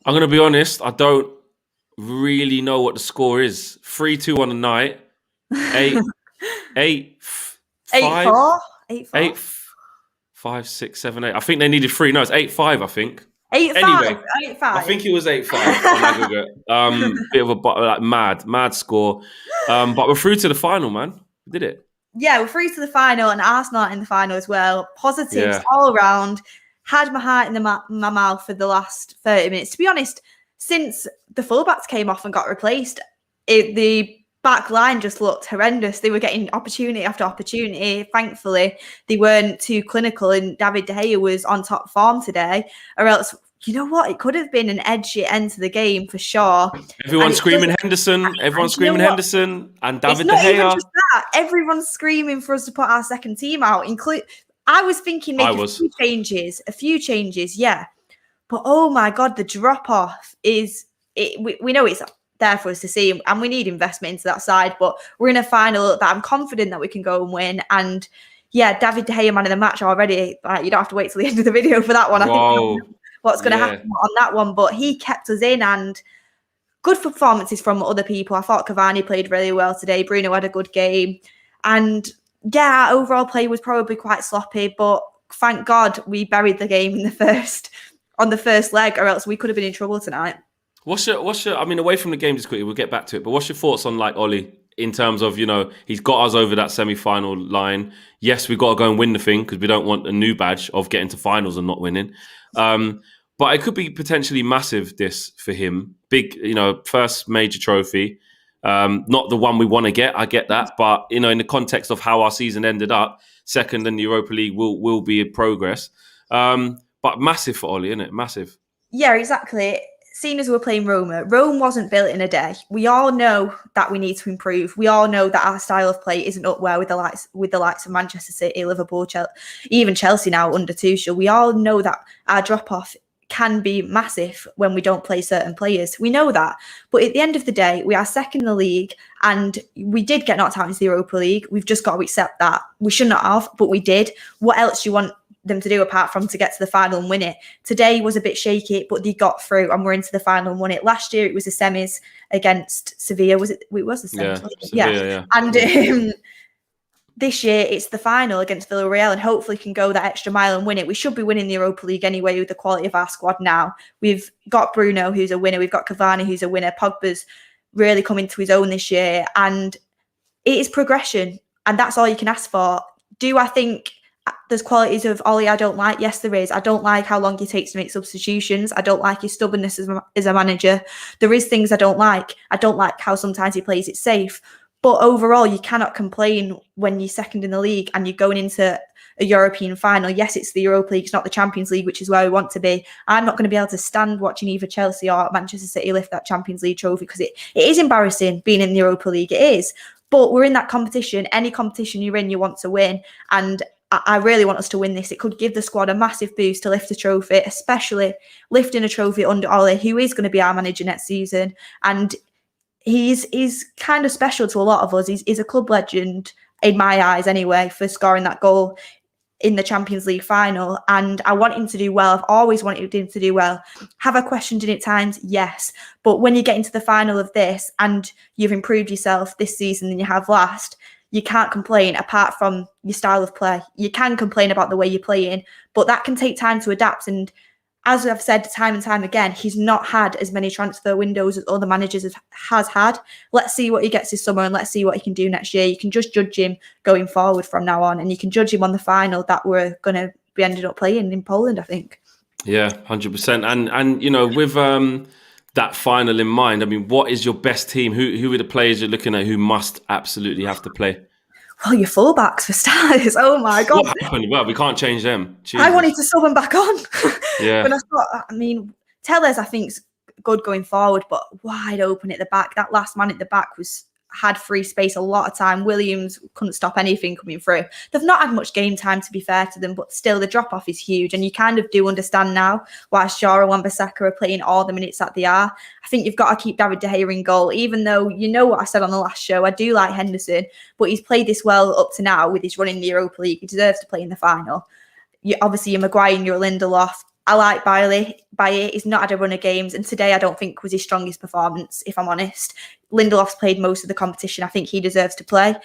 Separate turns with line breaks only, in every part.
I'm going to be honest. I don't really know what the score is. 3-2 on the night. 8, 8, 5,
8-4. 8-4.
8, 5, 6, 7, 8. I think they needed 3. No, it's 8-5. I think.
8-5.
Anyway,
8-5.
I think it was 8-5 on aggregate. Bit of a mad score. But we're through to the final, man. We did it.
Yeah, we're through to the final, and Arsenal in the final as well. Positives all around. Had my heart in my mouth for the last 30 minutes. To be honest, since the fullbacks came off and got replaced, the back line just looked horrendous. They were getting opportunity after opportunity. Thankfully, they weren't too clinical, and David De Gea was on top form today, or else, you know what? It could have been an edgy end to the game for sure.
Everyone's screaming Henderson. Everyone's screaming Henderson and David De Gea.
It's not even just that. Everyone's screaming for us to put our second team out. I was thinking maybe a few changes, yeah. But oh my God, the drop off is it. We know it's there for us to see, and we need investment into that side. But we're in a final that I'm confident that we can go and win. And yeah, David De Gea, man of the match already. You don't have to wait till the end of the video for that one. I think what's going to happen on that one, but he kept us in, and good performances from other people. I thought Cavani played really well today. Bruno had a good game, and yeah, our overall play was probably quite sloppy, but thank God we buried the game on the first leg, or else we could have been in trouble tonight.
What's your? I mean, away from the game just quickly, we'll get back to it. But what's your thoughts on Ole in terms of, he's got us over that semi-final line. Yes, we've got to go and win the thing because we don't want a new badge of getting to finals and not winning. But it could be potentially massive, this, for him. Big, first major trophy. Not the one we want to get, I get that. But, in the context of how our season ended up, second in the Europa League will be in progress. But massive for Ole, isn't it? Massive.
Yeah, exactly. Seeing as we're playing Roma, Rome wasn't built in a day. We all know that we need to improve. We all know that our style of play isn't up well with the likes of Manchester City, Liverpool, even Chelsea now under Tuchel. We all know that our drop-off can be massive when we don't play certain players. We know that. But at the end of the day, we are second in the league, and we did get knocked out into the Europa League. We've just got to accept that. We should not have, but we did. What else do you want them to do apart from to get to the final and win it? Today was a bit shaky, but they got through and we're into the final and won it. Last year it was the semis against Sevilla. Was it? It was the semis. Yeah. And this year it's the final against Villarreal, and hopefully can go that extra mile and win it. We should be winning the Europa League anyway with the quality of our squad now. We've got Bruno, who's a winner. We've got Cavani, who's a winner. Pogba's really coming to his own this year, and it is progression, and that's all you can ask for. Do I think there's qualities of Ole I don't like? Yes, there is. I don't like how long he takes to make substitutions. I don't like his stubbornness as a manager. There is things I don't like. I don't like how sometimes he plays it safe. But overall, you cannot complain when you're second in the league and you're going into a European final. Yes, it's the Europa League. It's not the Champions League, which is where we want to be. I'm not going to be able to stand watching either Chelsea or Manchester City lift that Champions League trophy because it is embarrassing being in the Europa League. It is. But we're in that competition. Any competition you're in, you want to win. And I really want us to win this. It could give the squad a massive boost to lift a trophy, especially lifting a trophy under Ole, who is going to be our manager next season. And he's kind of special to a lot of us. He's a club legend, in my eyes anyway, for scoring that goal in the Champions League final. And I want him to do well. I've always wanted him to do well. Have I questioned it at times? Yes. But when you get into the final of this and you've improved yourself this season than you have last, you can't complain apart from your style of play. You can complain about the way you're playing, but that can take time to adapt. And as I've said time and time again, he's not had as many transfer windows as other managers has had. Let's see what he gets this summer and let's see what he can do next year. You can just judge him going forward from now on, and you can judge him on the final that we're going to be ended up playing in Poland, I think.
Yeah, 100%. And with that final in mind, I mean, what is your best team? Who are the players you're looking at who must absolutely have to play?
Well, your fullbacks for starters. Oh my God.
What happened? Well, we can't change them.
Jesus. I wanted to sub them back on.
Yeah.
But I thought, Tellez, I think, is good going forward, but wide open at the back. That last man at the back had free space a lot of time. Williams couldn't stop anything coming through. They've not had much game time, to be fair to them, but still the drop-off is huge. And you kind of do understand now why Shaw and Wan-Bissaka are playing all the minutes that they are. I think you've got to keep David De Gea in goal, even though you know what I said on the last show. I do like Henderson, but he's played this well up to now with his run in the Europa League. He deserves to play in the final. Obviously, your Maguire and your Lindelof, I like Bailey. He's not had a run of games, and today I don't think was his strongest performance, if I'm honest. Lindelof's played most of the competition. I think he deserves to play.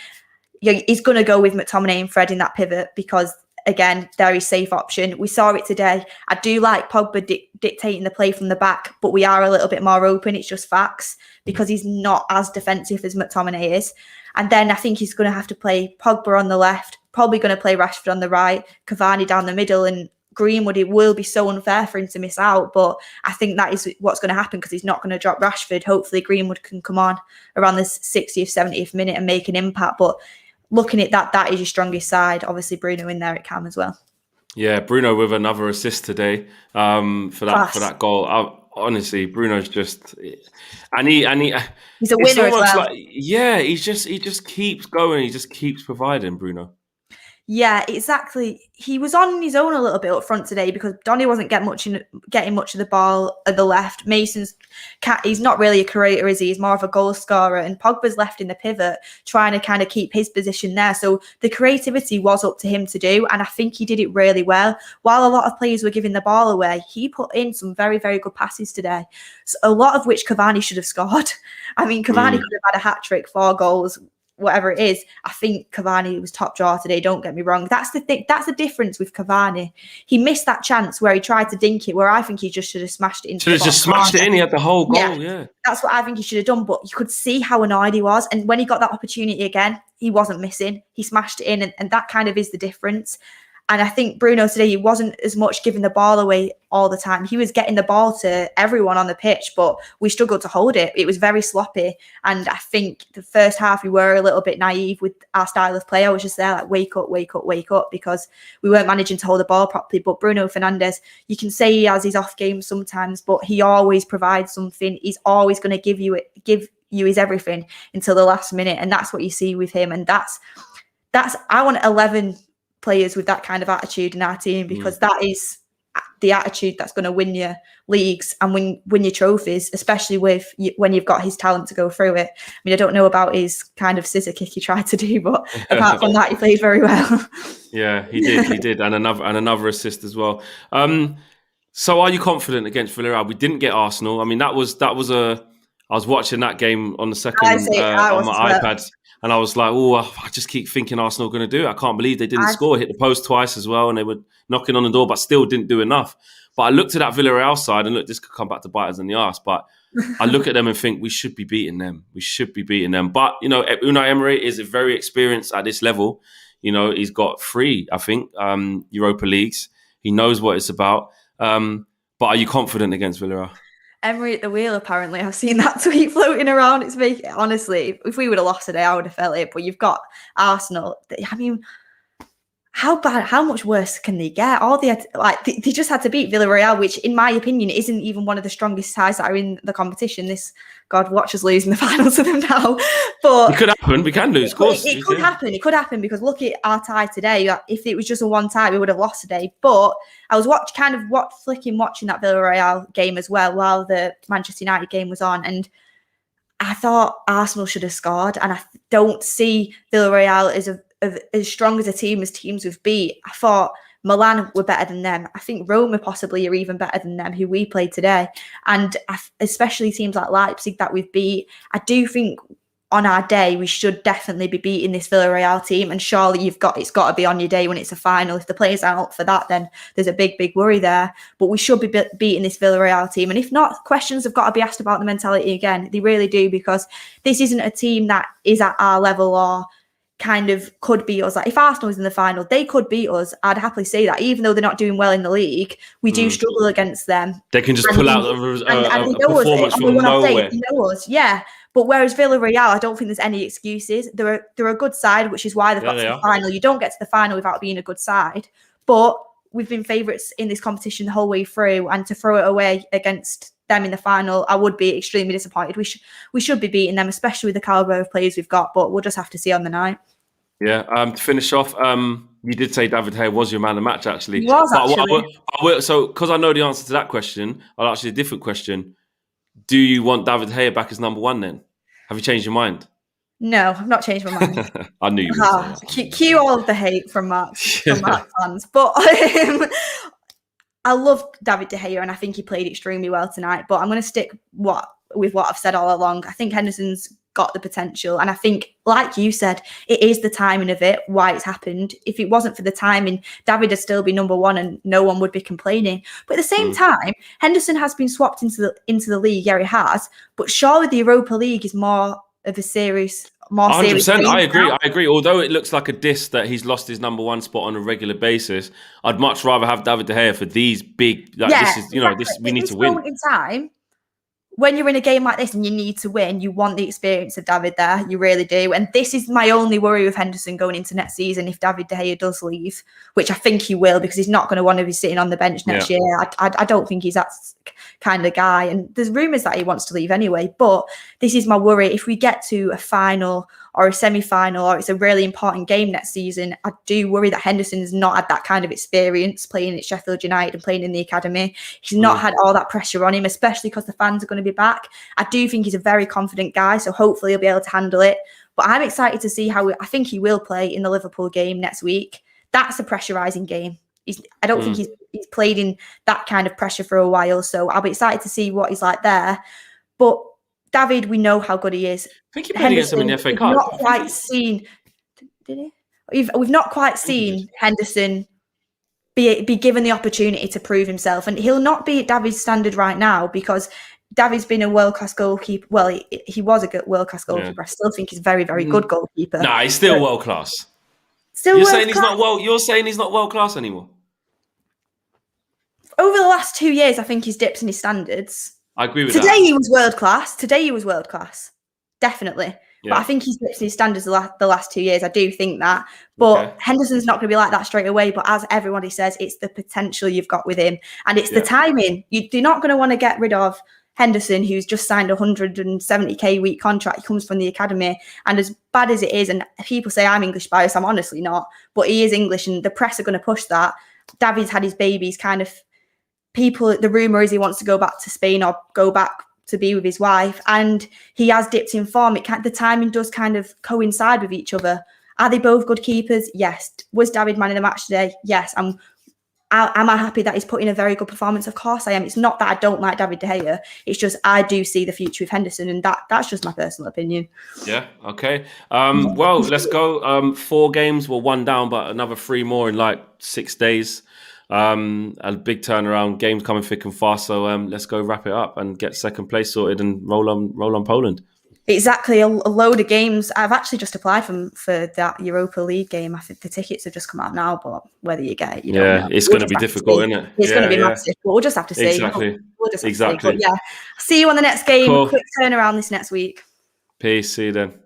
He's going to go with McTominay and Fred in that pivot because, again, they're his safe option. We saw it today. I do like Pogba dictating the play from the back, but we are a little bit more open. It's just facts because he's not as defensive as McTominay is. And then I think he's going to have to play Pogba on the left, probably going to play Rashford on the right, Cavani down the middle, and Greenwood. It will be so unfair for him to miss out, but I think that is what's going to happen because he's not going to drop Rashford. Hopefully Greenwood can come on around the 60th, 70th minute and make an impact. But looking at that is your strongest side. Obviously Bruno in there at Cam as well.
Yeah, Bruno with another assist today for that goal. Honestly, Bruno's just and he
he's a winner as well.
He just keeps going. He just keeps providing, Bruno.
Yeah, exactly. He was on his own a little bit up front today because Donny wasn't getting much of the ball at the left. He's not really a creator, is he? He's more of a goal scorer. And Pogba's left in the pivot, trying to kind of keep his position there. So the creativity was up to him to do, and I think he did it really well. While a lot of players were giving the ball away, he put in some very, very good passes today. So a lot of which Cavani should have scored. I mean, Cavani could have had a hat-trick, 4 goals, whatever it is. I think Cavani was top drawer today, don't get me wrong. That's the thing. That's the difference with Cavani. He missed that chance where he tried to dink it, where I think he just should have smashed it into
Should have just smashed it in. He had the whole goal, yeah.
That's what I think he should have done, but you could see how annoyed he was. And when he got that opportunity again, he wasn't missing. He smashed it in, and that kind of is the difference. And I think Bruno today, he wasn't as much giving the ball away all the time. He was getting the ball to everyone on the pitch, but we struggled to hold it. It was very sloppy. And I think the first half, we were a little bit naive with our style of play. I was just there like, wake up, wake up, wake up, because we weren't managing to hold the ball properly. But Bruno Fernandes, you can say he has his off games sometimes, but he always provides something. He's always going to give you his everything until the last minute. And that's what you see with him. And that's I want 11 players with that kind of attitude in our team, because that is the attitude that's going to win your leagues and win your trophies, especially when you've got his talent to go through it. I mean, I don't know about his kind of scissor kick he tried to do, but apart from that, he played very well. Yeah,
he did, and another assist as well. So, are you confident against Villarreal? We didn't get Arsenal. I mean, that was I was watching that game on the second on my iPad. And I was like, I just keep thinking Arsenal are going to do it. I can't believe they didn't score. Hit the post twice as well, and they were knocking on the door, but still didn't do enough. But I looked at that Villarreal side, and look, this could come back to bite us in the arse, but I look at them and think we should be beating them. We should be beating them. But, Unai Emery is very experienced at this level. He's got 3, I think, Europa Leagues. He knows what it's about. But are you confident against Villarreal?
Emery at the wheel, apparently. I've seen that tweet floating around. Honestly, if we would have lost today, I would have felt it. But you've got Arsenal. I mean, how much worse can they get? They just had to beat Villarreal, which, in my opinion, isn't even one of the strongest sides that are in the competition. God, watch us losing the final to them now. But
it could happen. We can lose, of course.
It could happen. It could happen, because look at our tie today. If it was just a one tie, we would have lost today. But I was watching that Villarreal game as well while the Manchester United game was on, and I thought Arsenal should have scored. And I don't see Villarreal as strong as a team as teams we've beat. I thought Milan were better than them. I think Roma possibly are even better than them, who we played today. And especially teams like Leipzig that we've beat. I do think on our day, we should definitely be beating this Villarreal team. And surely it's got to be on your day when it's a final. If the players aren't up for that, then there's a big, big worry there. But we should be beating this Villarreal team. And if not, questions have got to be asked about the mentality again. They really do, because this isn't a team that is at our level or kind of could beat us. Like, if Arsenal was in the final, they could beat us. I'd happily say that, even though they're not doing well in the league, we do struggle against them.
They can just pull out a performance from nowhere.
They know us, yeah. But whereas Villarreal, I don't think there's any excuses. They're a good side, which is why they've got to the final. You don't get to the final without being a good side. But we've been favourites in this competition the whole way through, and to throw it away against them in the final, I would be extremely disappointed. We should be beating them, especially with the calibre of players we've got, but we'll just have to see on the night.
Yeah, to finish off, you did say David Hay was your man of the match, actually.
He was, actually.
So, because I know the answer to that question, I'll ask you a different question. Do you want David Hay back as number 1 then? Have you changed your mind?
No, I've not changed my mind.
I knew you would say that.
Cue all of the hate from Mark's fans. But I love David De Gea, and I think he played extremely well tonight. But I'm going to stick with what I've said all along. I think Henderson's got the potential, and I think, like you said, it is the timing of it, why it's happened. If it wasn't for the timing, David would still be number one, and no one would be complaining. But at the same time, Henderson has been swapped into the league. Yeah, he has. But surely the Europa League is more of a serious.
100%. I agree. Although it looks like a diss that he's lost his number one spot on a regular basis, I'd much rather have David De Gea for these big. This is, this we need to win.
In time, when you're in a game like this and you need to win, you want the experience of David there. You really do. And this is my only worry with Henderson going into next season. If David De Gea does leave, which I think he will, because he's not going to want to be sitting on the bench next year. I don't think he's that kind of guy. And there's rumours that he wants to leave anyway. But this is my worry. If we get to a final or a semi-final, or it's a really important game next season, I do worry that Henderson's not had that kind of experience playing at Sheffield United and playing in the academy. He's not had all that pressure on him, especially because the fans are going to be back. I do think he's a very confident guy, so hopefully he'll be able to handle it. But I'm excited to see how I think he will play in the Liverpool game next week. That's a pressurising game. I don't think he's played in that kind of pressure for a while, so I'll be excited to see what he's like there. But David, we know how good he is.
I think he played against him in the FA Cup.
Not quite seen. Did he? We've not quite seen Henderson be given the opportunity to prove himself, and he'll not be at David's standard right now because David's been a world-class goalkeeper. Well, he was a world-class goalkeeper. I still think he's a very, very good goalkeeper.
Nah, he's still world-class.
You're
saying he's not world-class anymore.
Over the last 2 years, I think he's dipped in his standards.
I agree with
that.
Today
he was world class. Definitely. Yeah. But I think he's dipped in his standards the last 2 years. I do think that. But Henderson's not going to be like that straight away. But as everybody says, it's the potential you've got with him. And it's the timing. You're not going to want to get rid of Henderson, who's just signed a 170k week contract. He comes from the academy. And as bad as it is, and people say I'm English biased, I'm honestly not. But he is English, and the press are going to push that. David's had his babies kind of... the rumour is he wants to go back to Spain or go back to be with his wife, and he has dipped in form. The timing does kind of coincide with each other. Are they both good keepers? Yes. Was David man of the match today? Yes. Am I happy that he's put in a very good performance? Of course I am. It's not that I don't like David De Gea. It's just I do see the future with Henderson, and that's just my personal opinion.
Yeah. Okay. Well, let's go. 4 games. We're 1 down, but another 3 more in like 6 days. A big turnaround, games coming thick and fast. So let's go wrap it up and get second place sorted and roll on Poland.
Exactly, a load of games. I've actually just applied for that Europa League game. I think the tickets have just come out now, but whether you get it, you don't know.
It's going to be difficult, isn't it?
It's going to be massive, but we'll just have to see.
Exactly.
We'll just have to see. But see you on the next game. Cool. Quick turnaround this next week.
Peace. See you then.